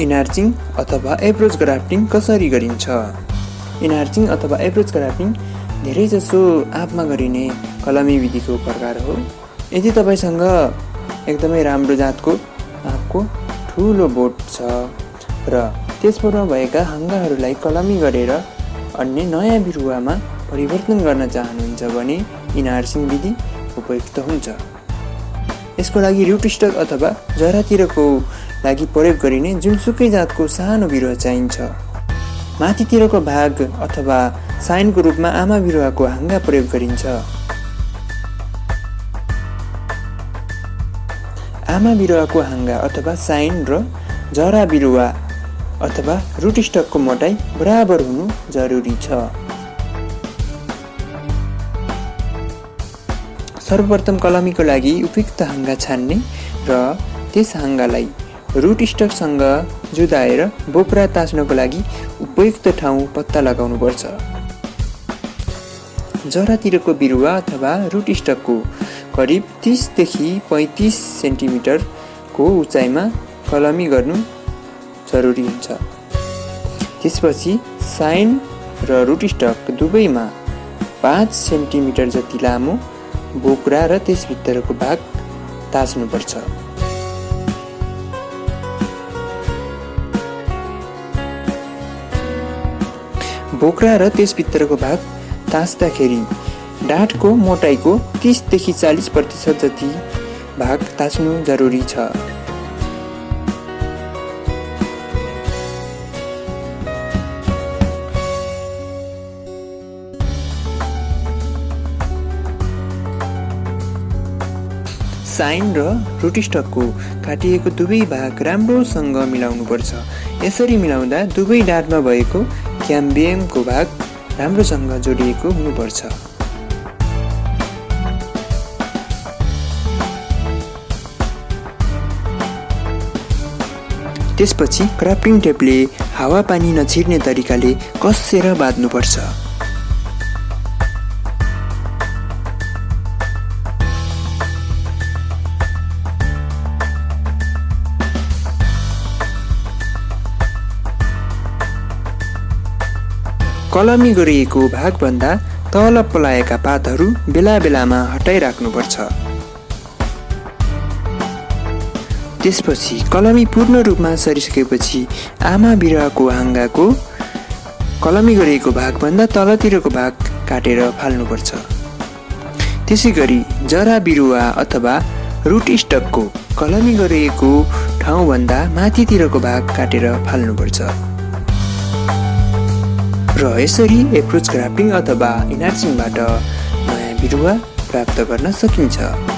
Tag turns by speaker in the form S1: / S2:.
S1: इनार्चिङ अथवा approach grafting कसरी गरिन्छ? इनार्चिङ अथवा एप्रोच ग्राफ्टिङ धेरैजसो आँपमा गरिने कलमी विधिको प्रकार हो। यदि तपाईसँग एकदमै राम्रो जातको आँपको ठुलो बोट छ र त्यसबाट भएका हाँगाहरूलाई कलमी गरेर अन्य नयाँ बिरुवामा परिवर्तन गर्न चाहनुहुन्छ भने इनार्चिङ विधि उपयुक्त हुन्छ। यसको लागि रुट स्टक अथवा जरातिरको लागि प्रयोग गरिने जुनसुकै जातको सानो बिरुवा चाहिन्छ। माथितिरको भाग अथवा साइनको रूपमा आमा बिरुवाको हाँगा प्रयोग गरिन्छ। आमा बिरुवाको हाँगा अथवा साइन र जरा बिरुवा अथवा रुट स्टकको मोटाइ बराबर हुनु जरुरी छ। सर्वप्रथम कलमीको लागि उपयुक्त हाँगा छान्ने र त्यस हाँगालाई रुट स्टकसँग जुदाएर बोक्रा ताच्नको लागि उपयुक्त ठाउँ पत्ता लगाउनु पर्छ। जरातिरको बिरुवा अथवा रुट स्टकको करिब 30 देखि 35 सेन्टिमिटरको उचाइमा कलमी गर्नु जरुरी हुन्छ। त्यसपछि साइन र रुट स्टक दुवैमा 5 सेन्टिमिटर जति लामो बोक्रा र त्यसभित्रको भाग ताच्नुपर्छ। बोक्रा र त्यसभित्रको भाग ताच्दाखेरि डाँठको मोटाइको 30 देखि 40% जति भाग ताच्नु जरुरी छ। साइन र रुट स्टकको काटिएको दुवै भाग राम्रोसँग मिलाउनुपर्छ। यसरी मिलाउँदा दुवै डाँठमा भएको क्याम्बियमको भाग राम्रोसँग जोडिएको हुनुपर्छ। त्यसपछि ग्राफ्टिङ टेपले हावापानी नछिर्ने तरिकाले कसेर बाँध्नुपर्छ। कलमी गरिएको भागभन्दा तल पलाएका पातहरू बेला बेलामा हटाइराख्नुपर्छ। त्यसपछि कलमी पूर्ण रूपमा सरिसकेपछि आमा बिरुवाको हाँगाको कलमी गरिएको भागभन्दा तलतिरको भाग काटेर फाल्नुपर्छ। त्यसै गरी जरा बिरुवा अथवा रुट स्टकको कलमी गरिएको ठाउँभन्दा माथितिरको भाग काटेर फाल्नुपर्छ र यसरी एप्रोच ग्राफ्टिङ अथवा इनार्चिङबाट नयाँ बिरुवा प्राप्त गर्न सकिन्छ।